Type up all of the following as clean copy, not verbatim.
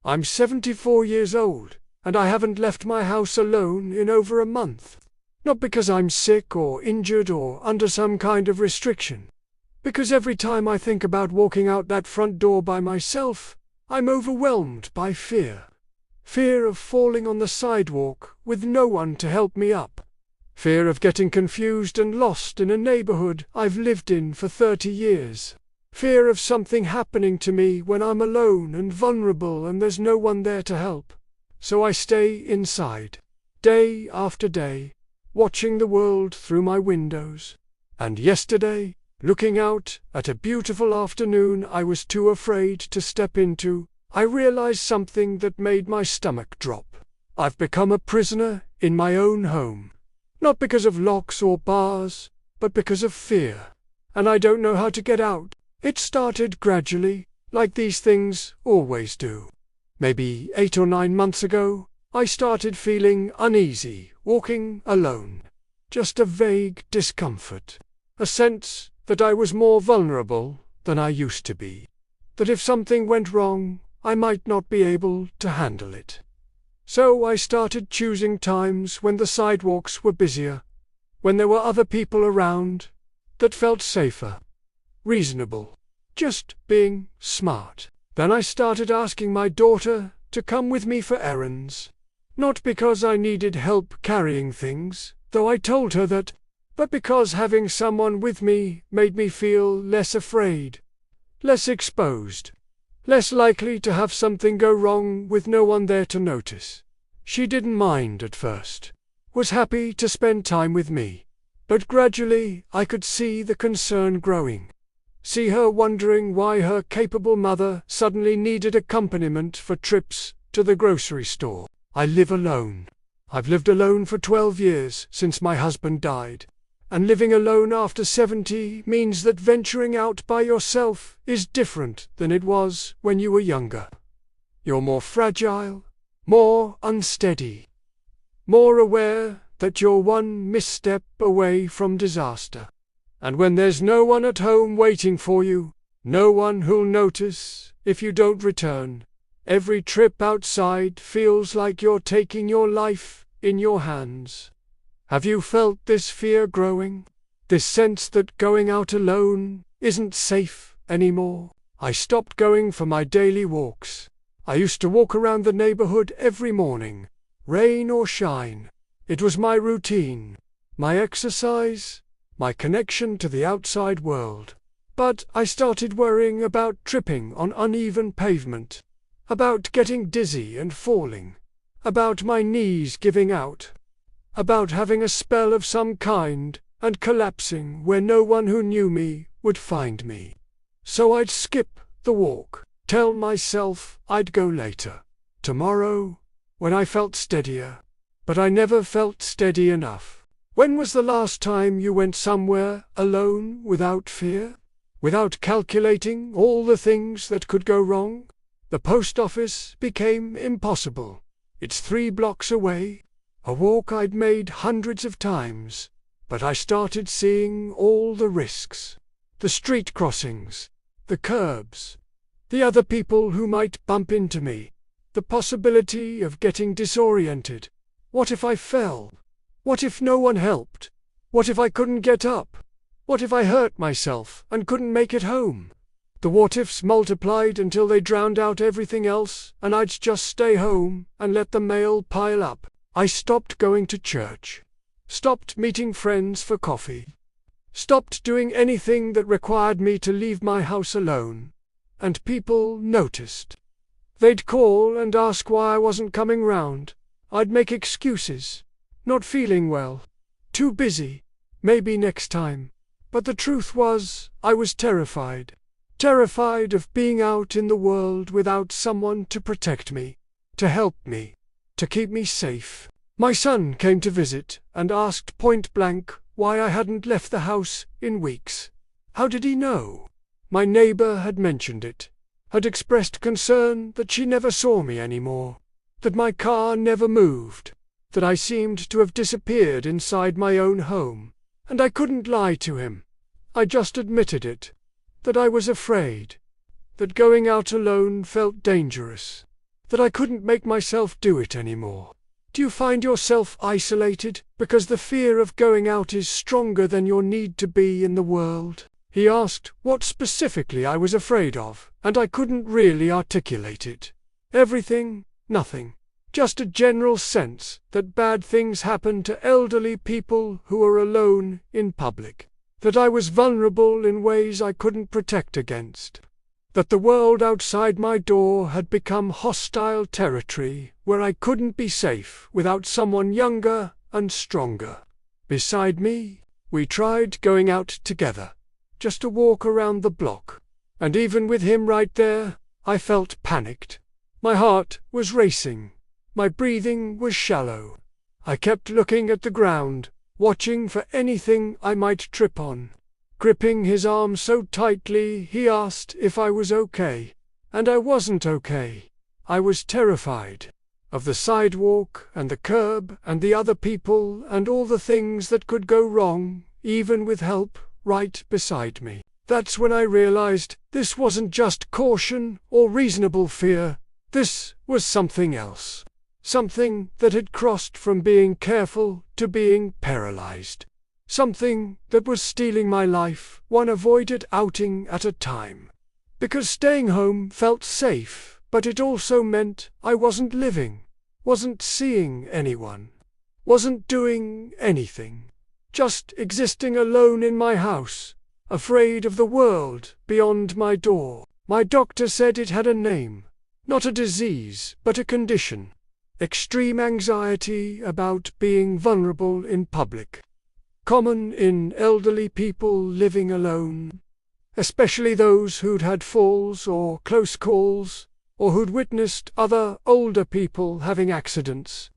I'm 74 years old, and I haven't left my house alone in over a month. Not because I'm sick or injured or under some kind of restriction. Because every time I think about walking out that front door by myself, I'm overwhelmed by fear. Fear of falling on the sidewalk with no one to help me up. Fear of getting confused and lost in a neighborhood I've lived in for 30 years. Fear of something happening to me when I'm alone and vulnerable and there's no one there to help. So I stay inside, day after day, watching the world through my windows. And yesterday, looking out at a beautiful afternoon I was too afraid to step into, I realized something that made my stomach drop. I've become a prisoner in my own home. Not because of locks or bars, but because of fear. And I don't know how to get out. It started gradually, like these things always do. Maybe 8 or 9 months ago, I started feeling uneasy, walking alone. Just a vague discomfort. A sense that I was more vulnerable than I used to be. That if something went wrong, I might not be able to handle it. So I started choosing times when the sidewalks were busier, when there were other people around, that felt safer, reasonable, just being smart. Then I started asking my daughter to come with me for errands. Not because I needed help carrying things, though I told her that, but because having someone with me made me feel less afraid, less exposed. Less likely to have something go wrong with no one there to notice. She didn't mind at first, was happy to spend time with me. But gradually I could see the concern growing. See her wondering why her capable mother suddenly needed accompaniment for trips to the grocery store. I live alone. I've lived alone for 12 years since my husband died. And living alone after 70 means that venturing out by yourself is different than it was when you were younger. You're more fragile, more unsteady, more aware that you're one misstep away from disaster. And when there's no one at home waiting for you, no one who'll notice if you don't return, every trip outside feels like you're taking your life in your hands. Have you felt this fear growing? This sense that going out alone isn't safe anymore? I stopped going for my daily walks. I used to walk around the neighborhood every morning, rain or shine. It was my routine, my exercise, my connection to the outside world. But I started worrying about tripping on uneven pavement, about getting dizzy and falling, about my knees giving out, about having a spell of some kind and collapsing where no one who knew me would find me. So I'd skip the walk, tell myself I'd go later, tomorrow, when I felt steadier. But I never felt steady enough. When was the last time you went somewhere alone without fear? Without calculating all the things that could go wrong? The post office became impossible. It's 3 blocks away. A walk I'd made hundreds of times, but I started seeing all the risks. The street crossings, the curbs, the other people who might bump into me, the possibility of getting disoriented. What if I fell? What if no one helped? What if I couldn't get up? What if I hurt myself and couldn't make it home? The what-ifs multiplied until they drowned out everything else, and I'd just stay home and let the mail pile up. I stopped going to church, stopped meeting friends for coffee, stopped doing anything that required me to leave my house alone, and people noticed. They'd call and ask why I wasn't coming round. I'd make excuses, not feeling well, too busy, maybe next time. But the truth was, I was terrified. Terrified of being out in the world without someone to protect me, to help me, to keep me safe. My son came to visit and asked point blank why I hadn't left the house in weeks. How did he know? My neighbor had mentioned it, had expressed concern that she never saw me anymore, that my car never moved, that I seemed to have disappeared inside my own home. And I couldn't lie to him. I just admitted it, that I was afraid, that going out alone felt dangerous. that I couldn't make myself do it anymore. Do you find yourself isolated because the fear of going out is stronger than your need to be in the world? He asked what specifically I was afraid of, and I couldn't really articulate it. Everything, nothing. Just a general sense that bad things happen to elderly people who are alone in public. That I was vulnerable in ways I couldn't protect against. That the world outside my door had become hostile territory where I couldn't be safe without someone younger and stronger beside me. We tried going out together, just a walk around the block. And even with him right there, I felt panicked. My heart was racing. My breathing was shallow. I kept looking at the ground, watching for anything I might trip on. Gripping his arm so tightly, he asked if I was okay. And I wasn't okay. I was terrified. Of the sidewalk and the curb and the other people and all the things that could go wrong, even with help right beside me. That's when I realized this wasn't just caution or reasonable fear. This was something else. Something that had crossed from being careful to being paralyzed. Something that was stealing my life, one avoided outing at a time. Because staying home felt safe, but it also meant I wasn't living, wasn't seeing anyone, wasn't doing anything. Just existing alone in my house, afraid of the world beyond my door. My doctor said it had a name, not a disease, but a condition. Extreme anxiety about being vulnerable in public. Common in elderly people living alone, especially those who'd had falls or close calls, or who'd witnessed other older people having accidents.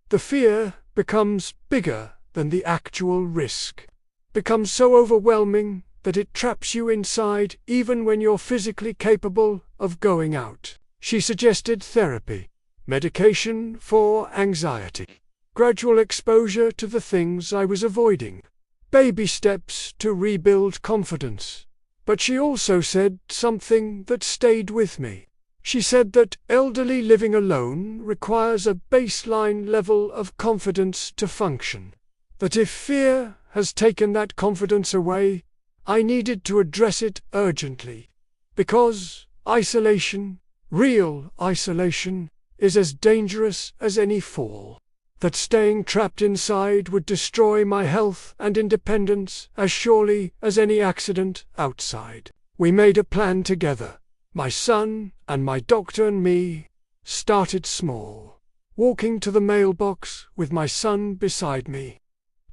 The fear becomes bigger than the actual risk, becomes so overwhelming that it traps you inside even when you're physically capable of going out. She suggested therapy, medication for anxiety. Gradual exposure to the things I was avoiding. Baby steps to rebuild confidence. But she also said something that stayed with me. She said that elderly living alone requires a baseline level of confidence to function. That if fear has taken that confidence away, I needed to address it urgently. Because isolation, real isolation, is as dangerous as any fall. That staying trapped inside would destroy my health and independence as surely as any accident outside. We made a plan together. My son and my doctor and me started small, walking to the mailbox with my son beside me,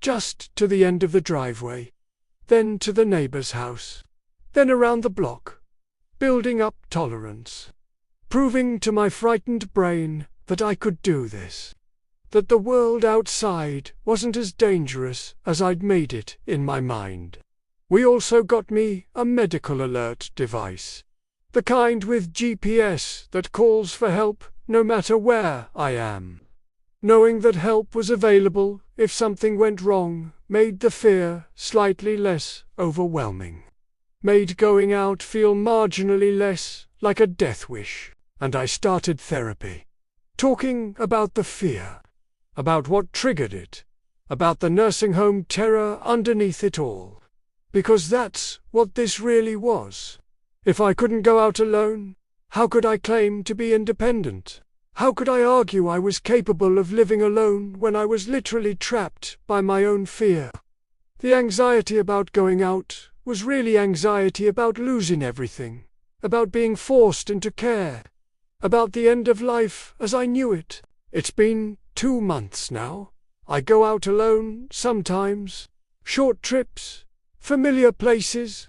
just to the end of the driveway, then to the neighbor's house, then around the block, building up tolerance, proving to my frightened brain that I could do this. That the world outside wasn't as dangerous as I'd made it in my mind. We also got me a medical alert device. The kind with GPS that calls for help no matter where I am. Knowing that help was available if something went wrong made the fear slightly less overwhelming. Made going out feel marginally less like a death wish. And I started therapy. Talking about the fear. About what triggered it, about the nursing home terror underneath it all. Because that's what this really was. If I couldn't go out alone, how could I claim to be independent? How could I argue I was capable of living alone when I was literally trapped by my own fear? The anxiety about going out was really anxiety about losing everything, about being forced into care, about the end of life as I knew it. It's been 2 months now. I go out alone sometimes. Short trips, familiar places,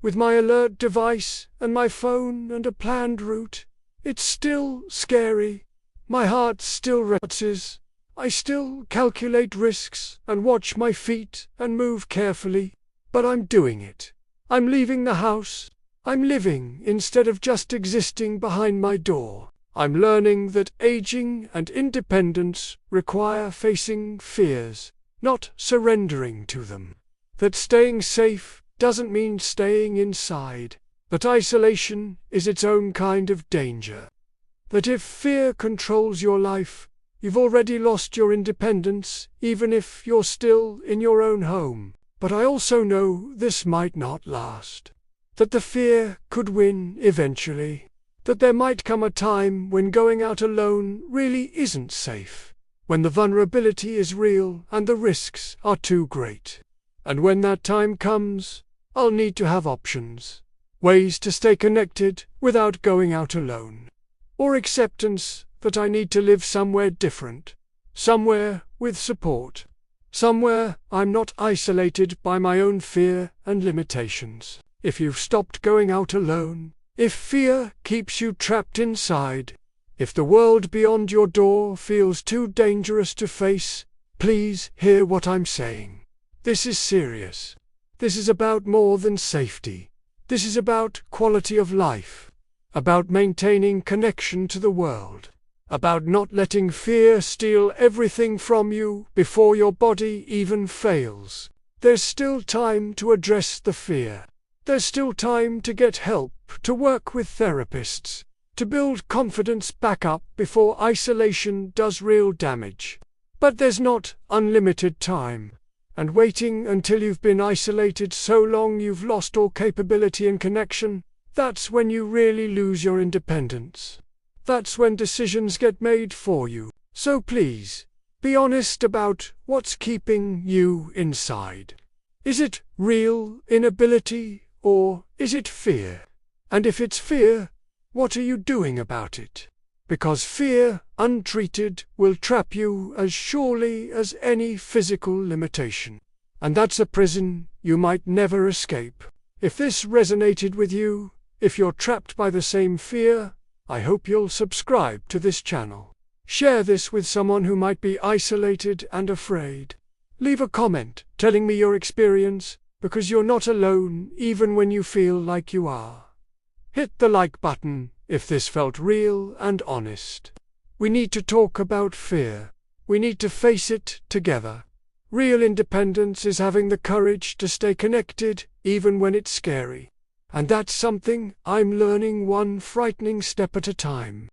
with my alert device and my phone and a planned route. It's still scary. My heart still races. I still calculate risks and watch my feet and move carefully. But I'm doing it. I'm leaving the house. I'm living instead of just existing behind my door. I'm learning that aging and independence require facing fears, not surrendering to them. That staying safe doesn't mean staying inside. That isolation is its own kind of danger. that if fear controls your life, you've already lost your independence, even if you're still in your own home. But I also know this might not last. That the fear could win eventually. That there might come a time when going out alone really isn't safe. When the vulnerability is real and the risks are too great. And when that time comes, I'll need to have options. Ways to stay connected without going out alone. Or acceptance that I need to live somewhere different. Somewhere with support. Somewhere I'm not isolated by my own fear and limitations. If you've stopped going out alone, if fear keeps you trapped inside, if the world beyond your door feels too dangerous to face, please hear what I'm saying. This is serious. This is about more than safety. This is about quality of life. About maintaining connection to the world. About not letting fear steal everything from you before your body even fails. There's still time to address the fear. There's still time to get help, to work with therapists, to build confidence back up before isolation does real damage. But there's not unlimited time. And waiting until you've been isolated so long you've lost all capability and connection, that's when you really lose your independence. That's when decisions get made for you. So please, be honest about what's keeping you inside. Is it real inability or is it fear? And if it's fear, what are you doing about it? Because fear, untreated, will trap you as surely as any physical limitation. And that's a prison you might never escape. If this resonated with you, if you're trapped by the same fear, I hope you'll subscribe to this channel. Share this with someone who might be isolated and afraid. Leave a comment telling me your experience, because you're not alone even when you feel like you are. Hit the like button if this felt real and honest. We need to talk about fear. We need to face it together. Real independence is having the courage to stay connected even when it's scary. And that's something I'm learning one frightening step at a time.